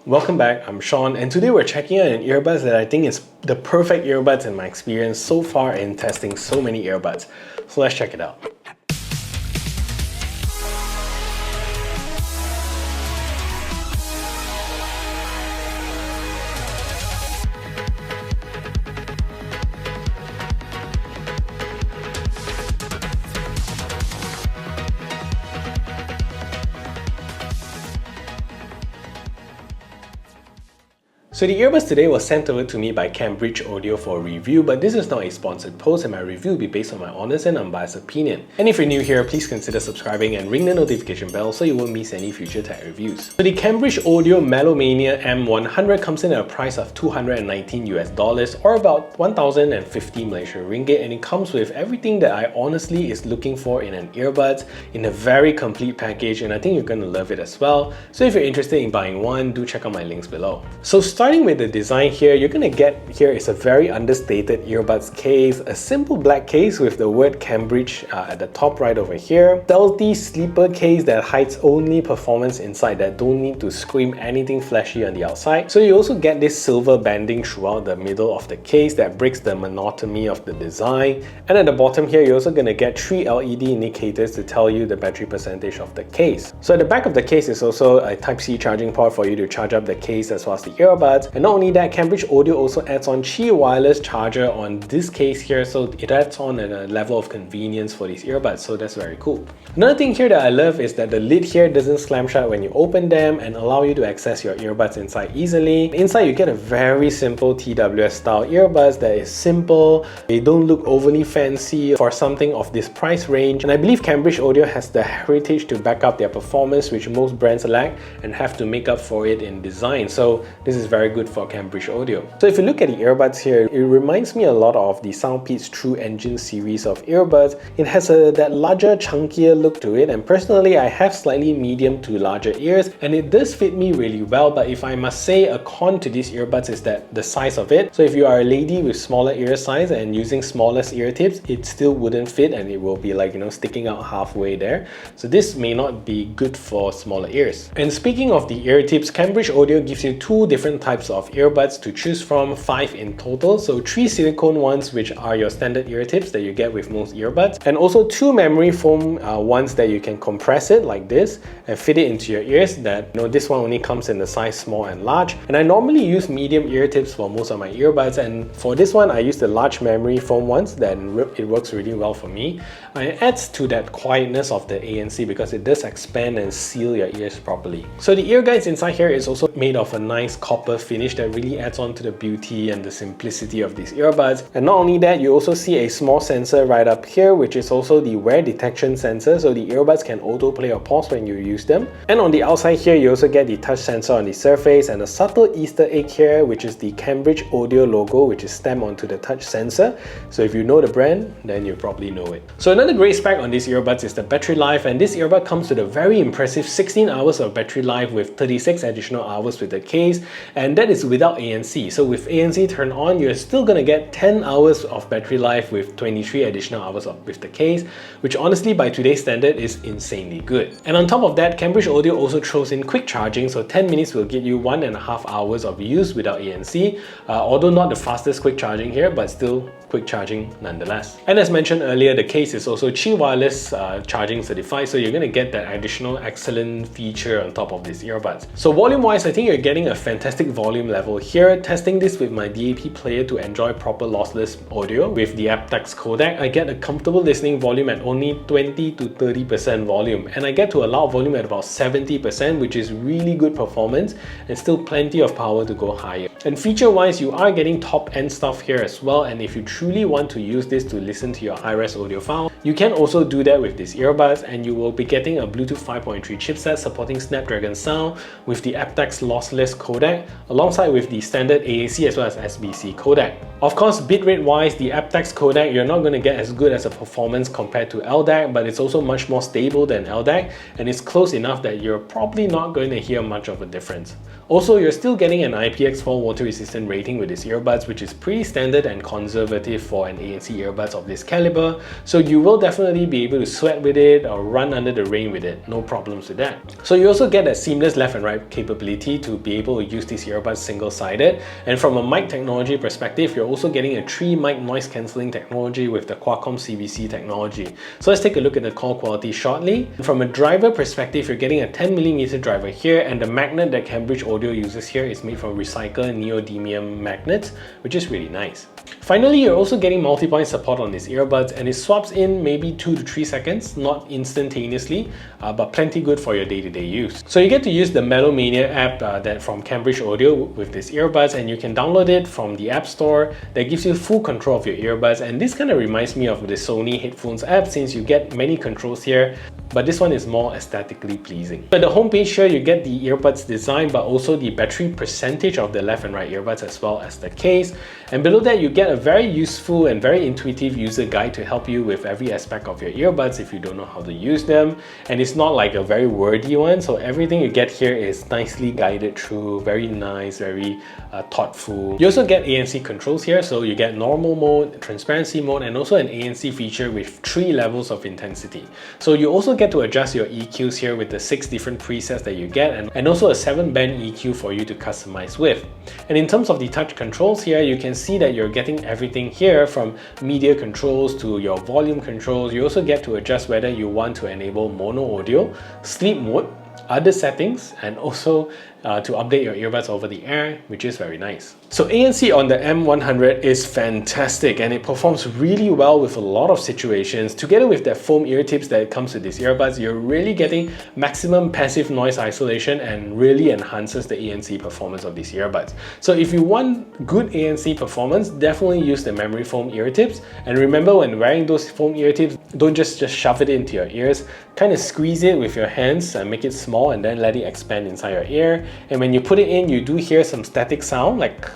Welcome back, I'm Sean, and today we're checking out an earbuds that I think is the perfect earbuds in my experience so far in testing so many earbuds. So let's check it out. So the earbuds today was sent over to me by Cambridge Audio for a review, but this is not a sponsored post and my review will be based on my honest and unbiased opinion. And if you're new here, please consider subscribing and ring the notification bell so you won't miss any future tech reviews. So the Cambridge Audio Melomania M100 comes in at a price of $219 or about 1,050 Malaysian ringgit, and it comes with everything that I honestly is looking for in an earbuds in a very complete package, and I think you're going to love it as well. So if you're interested in buying one, do check out my links below. So starting with the design here, you're gonna get here is a very understated earbuds case, a simple black case with the word Cambridge at the top right over here, stealthy sleeper case that hides only performance inside that don't need to scream anything flashy on the outside. So you also get this silver banding throughout the middle of the case that breaks the monotony of the design, and at the bottom here you're also gonna get 3 LED indicators to tell you the battery percentage of the case. So at the back of the case is also a Type-C charging port for you to charge up the case as well as the earbuds. And not only that, Cambridge Audio also adds on Qi wireless charger on this case here, so it adds on a level of convenience for these earbuds, so that's very cool. Another thing here that I love is that the lid here doesn't slam shut when you open them and allow you to access your earbuds inside easily. Inside you get a very simple TWS style earbuds that is simple, they don't look overly fancy for something of this price range, and I believe Cambridge Audio has the heritage to back up their performance, which most brands lack and have to make up for it in design, so this is very good for Cambridge Audio. So if you look at the earbuds here, it reminds me a lot of the Soundpeats True Engine series of earbuds. It has that larger, chunkier look to it, and personally I have slightly medium to larger ears and it does fit me really well, but if I must say a con to these earbuds is that the size of it. So if you are a lady with smaller ear size and using smallest ear tips, it still wouldn't fit and it will be like, you know, sticking out halfway there. So this may not be good for smaller ears. And speaking of the ear tips, Cambridge Audio gives you two different types of earbuds to choose from, 5 in total. So 3 silicone ones, which are your standard ear tips that you get with most earbuds, and also 2 memory foam ones that you can compress it like this and fit it into your ears. That, you know, this one only comes in the size small and large, and I normally use medium ear tips for most of my earbuds, and for this one I use the large memory foam ones. Then it works really well for me. It adds to that quietness of the ANC because it does expand and seal your ears properly. So the ear guides inside here is also made of a nice copper finish that really adds on to the beauty and the simplicity of these earbuds. And not only that, you also see a small sensor right up here, which is also the wear detection sensor, so the earbuds can autoplay or pause when you use them. And on the outside here, you also get the touch sensor on the surface and a subtle Easter egg here, which is the Cambridge Audio logo, which is stamped onto the touch sensor. So if you know the brand, then you probably know it. So another great spec on these earbuds is the battery life, and this earbud comes with a very impressive 16 hours of battery life with 36 additional hours with the case, and that is without ANC. So with ANC turned on, you're still gonna get 10 hours of battery life with 23 additional hours with the case, which honestly by today's standard is insanely good. And on top of that, Cambridge Audio also throws in quick charging, so 10 minutes will get you 1.5 hours of use without ANC, although not the fastest quick charging here, but still quick charging nonetheless. And as mentioned earlier, the case is also Qi wireless charging certified, so you're gonna get that additional excellent feature on top of these earbuds. So volume wise, I think you're getting a fantastic volume level here. Testing this with my DAP player to enjoy proper lossless audio with the aptX codec, I get a comfortable listening volume at only 20 to 30% volume, and I get to a loud volume at about 70%, which is really good performance and still plenty of power to go higher. And feature wise, you are getting top end stuff here as well, and if you truly want to use this to listen to your high-res audio file, you can also do that with these earbuds, and you will be getting a Bluetooth 5.3 chipset supporting Snapdragon sound with the aptX lossless codec, alongside with the standard ANC as well as SBC codec. Of course, bitrate wise, the aptX codec, you're not going to get as good as a performance compared to LDAC, but it's also much more stable than LDAC, and it's close enough that you're probably not going to hear much of a difference. Also, you're still getting an IPX4 water resistant rating with these earbuds, which is pretty standard and conservative for an ANC earbuds of this caliber, so you will definitely be able to sweat with it or run under the rain with it, no problems with that. So you also get a seamless left and right capability to be able to use these earbuds single-sided, and from a mic technology perspective, you're also getting a 3-mic noise cancelling technology with the Qualcomm CVC technology. So let's take a look at the call quality shortly. From a driver perspective, you're getting a 10mm driver here, and the magnet that Cambridge Audio uses here is made from recycled neodymium magnets, which is really nice. Finally, you're also getting multi-point support on these earbuds, and it swaps in maybe 2 to 3 seconds, not instantaneously, but plenty good for your day-to-day use. So you get to use the Melomania app that from Cambridge Audio with these earbuds, and you can download it from the App Store. That gives you full control of your earbuds, and this kind of reminds me of the Sony headphones app since you get many controls here, but this one is more aesthetically pleasing. At the homepage here, you get the earbuds design, but also the battery percentage of the left and right earbuds as well as the case. And below that, you get a very useful and very intuitive user guide to help you with every aspect of your earbuds if you don't know how to use them. And it's not like a very wordy one, so everything you get here is nicely guided through, very nice, very thoughtful. You also get ANC controls here, so you get normal mode, transparency mode, and also an ANC feature with 3 levels of intensity. So you also get to adjust your EQs here with the 6 different presets that you get, and also a 7-band EQ for you to customize with. And in terms of the touch controls here, you can see that you're getting everything here from media controls to your volume controls. You also get to adjust whether you want to enable mono audio, sleep mode, other settings, and also to update your earbuds over the air, which is very nice. So ANC on the M100 is fantastic, and it performs really well with a lot of situations. Together with that foam ear tips that comes with these earbuds, you're really getting maximum passive noise isolation and really enhances the ANC performance of these earbuds. So if you want good ANC performance, definitely use the memory foam ear tips. And remember, when wearing those foam ear tips, don't just shove it into your ears. Kind of squeeze it with your hands and make it small, and then let it expand inside your ear. And when you put it in, you do hear some static sound like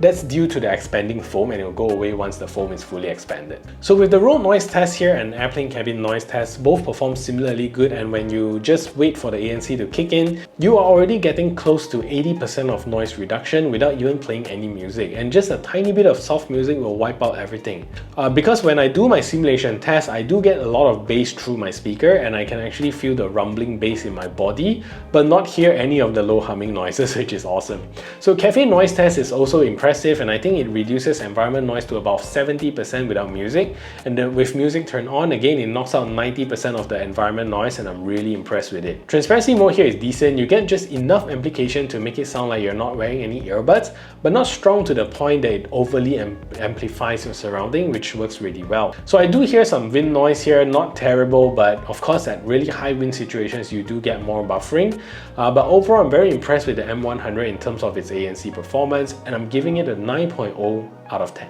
That's due to the expanding foam, and it will go away once the foam is fully expanded. So with the road noise test here and airplane cabin noise test, both perform similarly good, and when you just wait for the ANC to kick in, you are already getting close to 80% of noise reduction without even playing any music, and just a tiny bit of soft music will wipe out everything. Because when I do my simulation test, I do get a lot of bass through my speaker, and I can actually feel the rumbling bass in my body, but not hear any of the low humming noises, which is awesome. So cafe noise test is also impressive, and I think it reduces environment noise to about 70% without music, and then with music turned on, again it knocks out 90% of the environment noise, and I'm really impressed with it. Transparency mode here is decent. You get just enough amplification to make it sound like you're not wearing any earbuds, but not strong to the point that it overly amplifies your surrounding, which works really well. So I do hear some wind noise here, not terrible, but of course at really high wind situations you do get more buffering. But overall I'm very impressed with the M100 in terms of its ANC performance, and I'm giving it a 9.0 out of 10.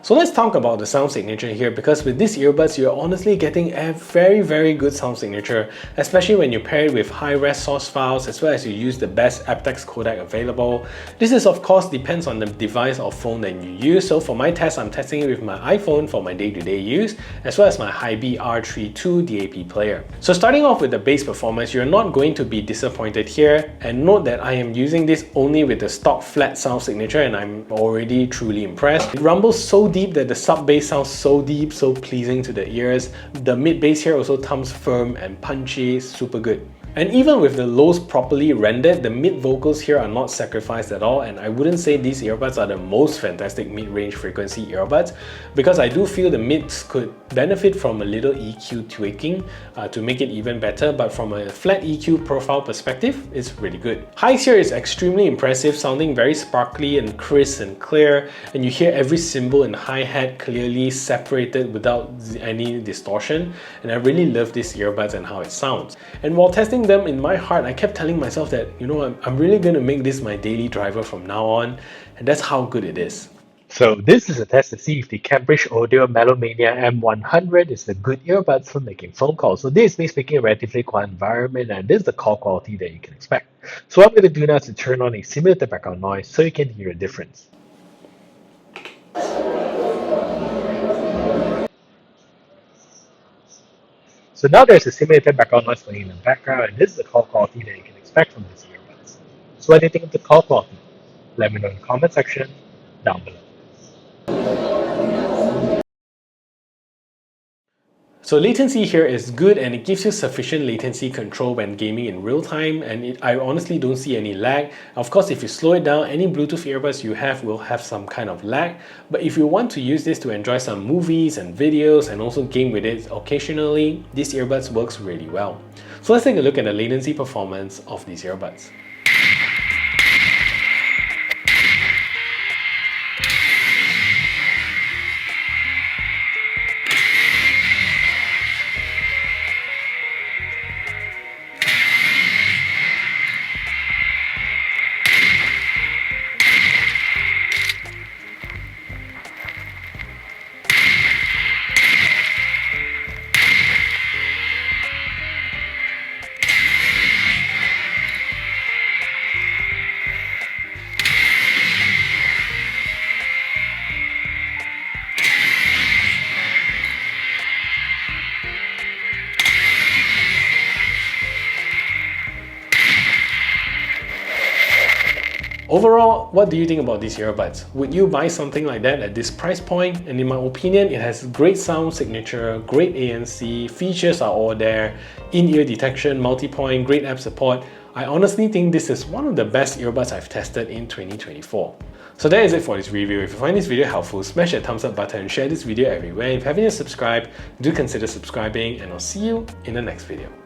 So let's talk about the sound signature here, because with these earbuds, you're honestly getting a very good sound signature, especially when you pair it with high-res source files as well as you use the best aptX codec available. This is of course depends on the device or phone that you use. So for my test, I'm testing it with my iPhone for my day-to-day use, as well as my Hibi R32 DAP player. So starting off with the bass performance, you're not going to be disappointed here, and note that I am using this only with the stock flat sound signature, and I'm already truly impressed. It rumbles so deep that the sub bass sounds so deep, so pleasing to the ears. The mid bass here also comes firm and punchy, super good. And even with the lows properly rendered, the mid vocals here are not sacrificed at all, and I wouldn't say these earbuds are the most fantastic mid-range frequency earbuds, because I do feel the mids could benefit from a little EQ tweaking to make it even better, but from a flat EQ profile perspective, it's really good. Highs here is extremely impressive, sounding very sparkly and crisp and clear, and you hear every cymbal and hi-hat clearly separated without any distortion, and I really love these earbuds and how it sounds. And while testing them, in my heart I kept telling myself that, you know, I'm really going to make this my daily driver from now on, and that's how good it is. So this is a test to see if the Cambridge Audio Melomania M100 is a good earbuds for making phone calls. So this means making a relatively quiet environment, and this is the call quality that you can expect. So what I'm going to do now is to turn on a simulated background noise so you can hear a difference. So now there's a simulated background noise playing in the background, and this is the call quality that you can expect from these earbuds. So what do you think of the call quality? Let me know in the comment section down below. So latency here is good and it gives you sufficient latency control when gaming in real time, and I honestly don't see any lag. Of course, if you slow it down, any Bluetooth earbuds you have will have some kind of lag, but if you want to use this to enjoy some movies and videos and also game with it occasionally, these earbuds works really well. So let's take a look at the latency performance of these earbuds. Overall, what do you think about these earbuds? Would you buy something like that at this price point? And in my opinion, it has great sound signature, great ANC, features are all there, in-ear detection, multi-point, great app support. I honestly think this is one of the best earbuds I've tested in 2024. So that is it for this review. If you find this video helpful, smash that thumbs up button and share this video everywhere. If you haven't yet subscribed, do consider subscribing, and I'll see you in the next video.